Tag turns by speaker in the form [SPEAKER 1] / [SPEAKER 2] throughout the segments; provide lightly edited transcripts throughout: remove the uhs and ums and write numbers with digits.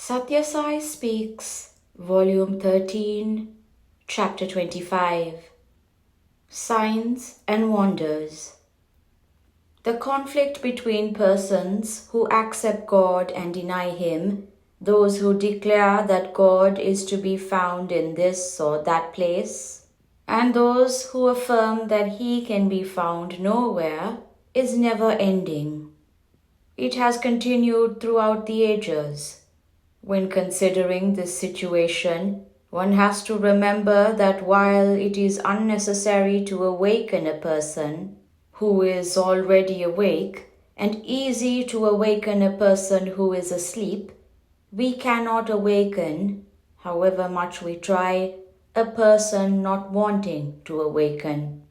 [SPEAKER 1] Sathya Sai Speaks, Volume 13, Chapter 25. Signs and Wonders. The conflict between persons who accept God and deny Him, those who declare that God is to be found in this or that place, and those who affirm that He can be found nowhere, is never ending. It has continued throughout the ages. When considering this situation, one has to remember that while it is unnecessary to awaken a person who is already awake and easy to awaken a person who is asleep, we cannot awaken, however much we try, a person not wanting to awaken.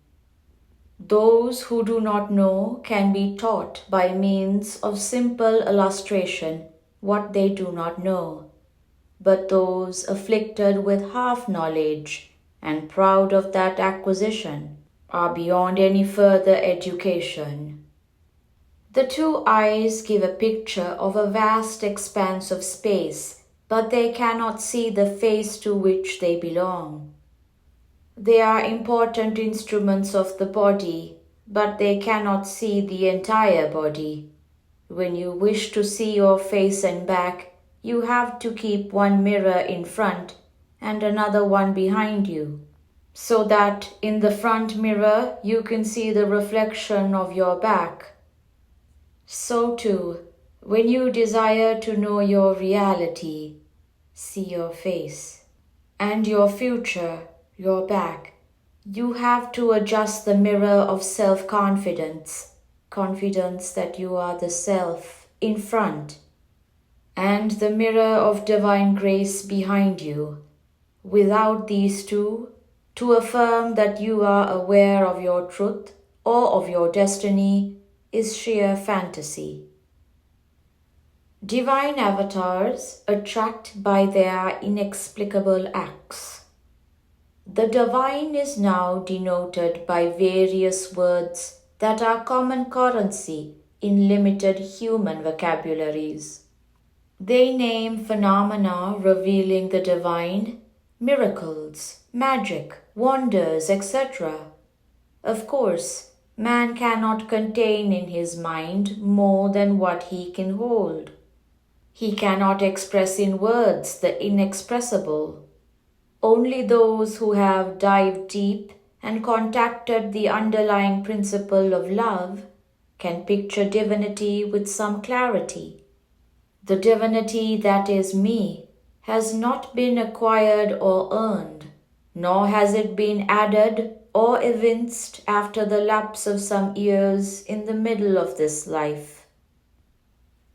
[SPEAKER 1] Those who do not know can be taught by means of simple illustration what they do not know, but those afflicted with half knowledge and proud of that acquisition are beyond any further education. The two eyes give a picture of a vast expanse of space, but they cannot see the face to which they belong. They are important instruments of the body, but they cannot see the entire body. When you wish to see your face and back, you have to keep one mirror in front and another one behind you, so that in the front mirror you can see the reflection of your back. So too, when you desire to know your reality, see your face, and your future, your back, you have to adjust the mirror of self-confidence, confidence that you are the self in front, and the mirror of divine grace behind you. Without these two, to affirm that you are aware of your truth or of your destiny is sheer fantasy. Divine avatars attract by their inexplicable acts. The divine is now denoted by various words that are common currency in limited human vocabularies. They name phenomena revealing the divine, miracles, magic, wonders, etc. Of course, man cannot contain in his mind more than what he can hold. He cannot express in words the inexpressible. Only those who have dived deep and contacted the underlying principle of love can picture divinity with some clarity. The divinity that is me has not been acquired or earned, nor has it been added or evinced after the lapse of some years in the middle of this life.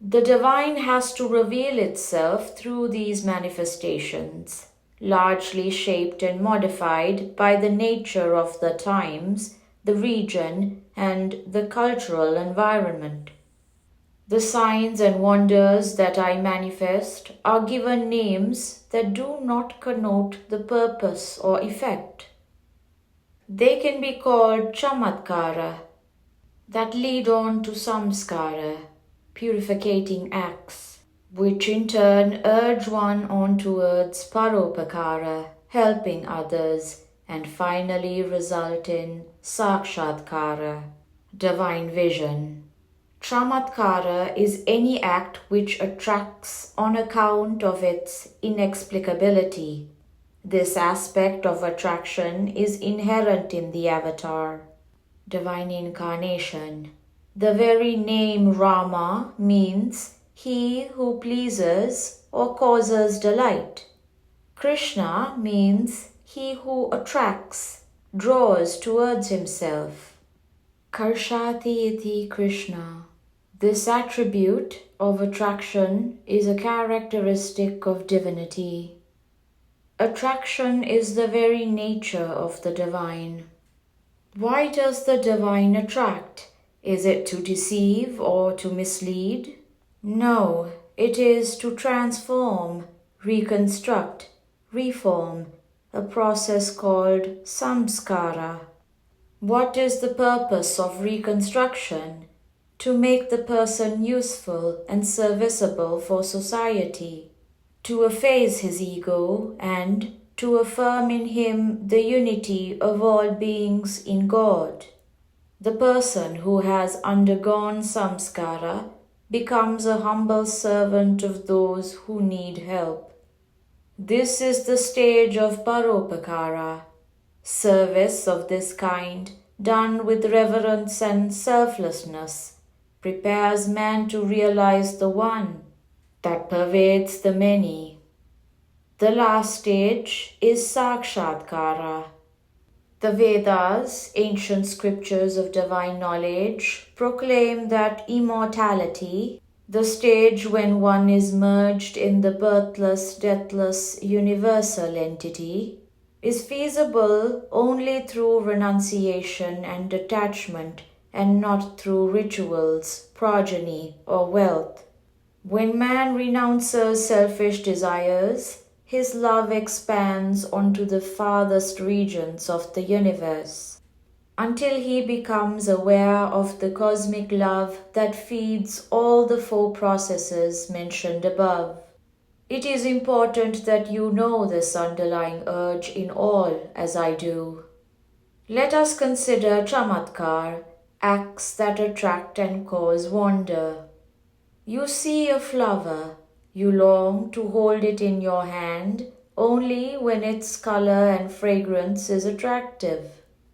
[SPEAKER 1] The divine has to reveal itself through these manifestations, largely shaped and modified by the nature of the times, the region, and the cultural environment. The signs and wonders that I manifest are given names that do not connote the purpose or effect. They can be called chamatkara, that lead on to samskara, purificating acts, which in turn urge one on towards paropakara, helping others, and finally result in sakshatkara, divine vision. Chamatkara is any act which attracts on account of its inexplicability. This aspect of attraction is inherent in the avatar, divine incarnation. The very name Rama means he who pleases or causes delight. Krishna means he who attracts, draws towards himself. Karshati iti Krishna. This attribute of attraction is a characteristic of divinity. Attraction is the very nature of the divine. Why does the divine attract? Is it to deceive or to mislead? No, it is to transform, reconstruct, reform, a process called samskara. What is the purpose of reconstruction? To make the person useful and serviceable for society. to efface his ego and to affirm in him the unity of all beings in God. The person who has undergone samskara becomes a humble servant of those who need help. This is the stage of paropakara. Service of this kind, done with reverence and selflessness, prepares man to realize the One that pervades the many. The last stage is sakshatkara. The Vedas, ancient scriptures of divine knowledge, proclaim that immortality, the stage when one is merged in the birthless, deathless, universal entity, is feasible only through renunciation and detachment and not through rituals, progeny, or wealth. When man renounces selfish desires, his love expands onto the farthest regions of the universe, until he becomes aware of the cosmic love that feeds all the four processes mentioned above. It is important that you know this underlying urge in all, as I do. Let us consider chamatkar, acts that attract and cause wonder. You see a flower. You long to hold it in your hand only when its color and fragrance is attractive.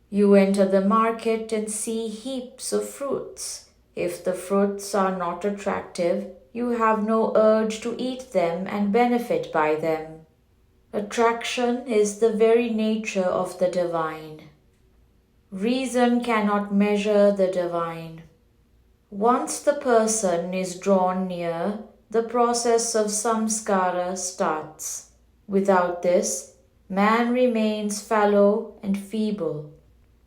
[SPEAKER 1] You enter the market and see heaps of fruits. If the fruits are not attractive, you have no urge to eat them and benefit by them. Attraction is the very nature of the divine. Reason cannot measure the divine. Once the person is drawn near, the process of samskara starts. Without this, man remains fallow and feeble.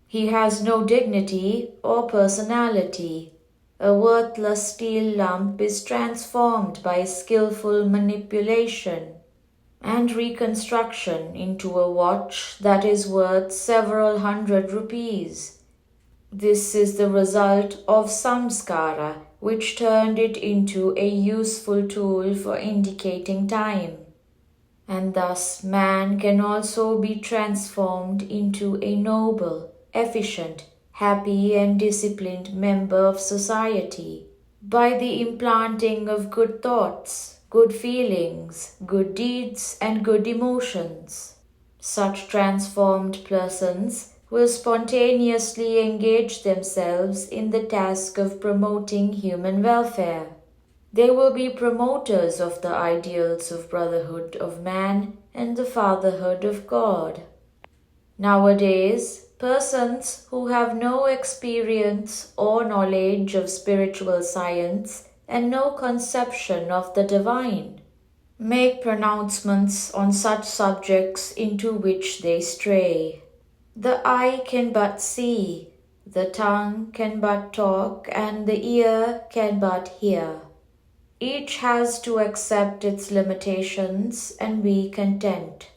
[SPEAKER 1] He has no dignity or personality. A worthless steel lump is transformed by skillful manipulation and reconstruction into a watch that is worth several hundred rupees. This is the result of samskara, which turned it into a useful tool for indicating time. And thus man can also be transformed into a noble, efficient, happy and disciplined member of society by the implanting of good thoughts, good feelings, good deeds and good emotions. Such transformed persons will spontaneously engage themselves in the task of promoting human welfare. They will be promoters of the ideals of brotherhood of man and the fatherhood of God. Nowadays, persons who have no experience or knowledge of spiritual science and no conception of the divine make pronouncements on such subjects into which they stray. The eye can but see, the tongue can but talk, and the ear can but hear. Each has to accept its limitations and be content.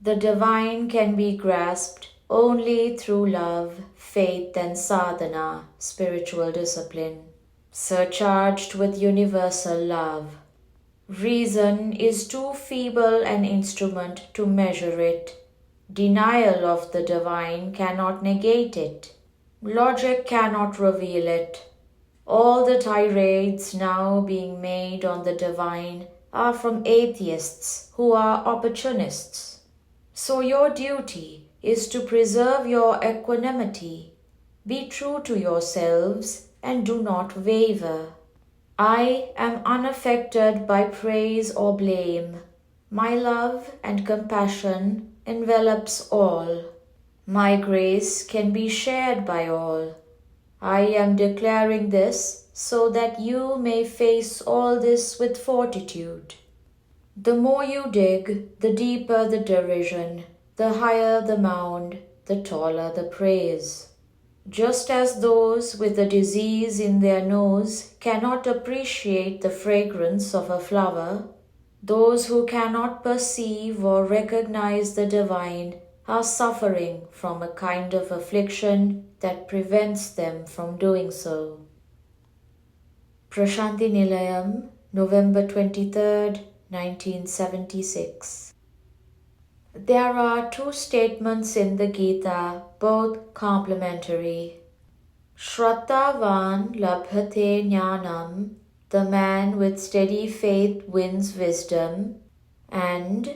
[SPEAKER 1] The divine can be grasped only through love, faith, and sadhana, spiritual discipline, surcharged with universal love. Reason is too feeble an instrument to measure it. Denial of the divine cannot negate it. Logic cannot reveal it. All the tirades now being made on the divine are from atheists who are opportunists. So your duty is to preserve your equanimity. Be true to yourselves and do not waver. I am unaffected by praise or blame. My love and compassion envelops all. My grace can be shared by all. I am declaring this so that you may face all this with fortitude. The more you dig, the deeper the derision, the higher the mound, the taller the praise. Just as those with a disease in their nose cannot appreciate the fragrance of a flower, those who cannot perceive or recognize the divine are suffering from a kind of affliction that prevents them from doing so. Prashanti Nilayam, November 23rd, 1976. There are two statements in the Gita, both complementary. Shraddhavan labhate jnanam, the man with steady faith wins wisdom, and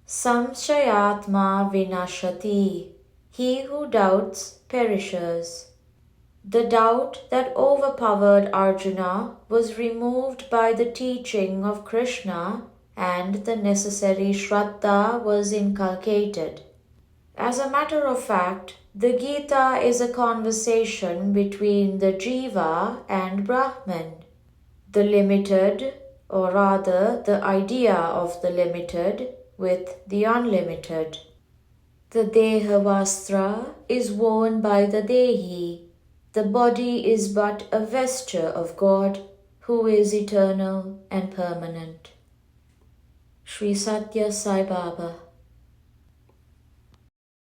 [SPEAKER 1] samshayatma vinashati, he who doubts perishes. The doubt that overpowered Arjuna was removed by the teaching of Krishna, and the necessary Shraddha was inculcated. As a matter of fact, the Gita is a conversation between the Jiva and Brahman, the limited, or rather the idea of the limited, with the unlimited. The Deha Vastra is worn by the Dehi. The body is but a vesture of God, who is eternal and permanent. Sri Sathya Sai Baba.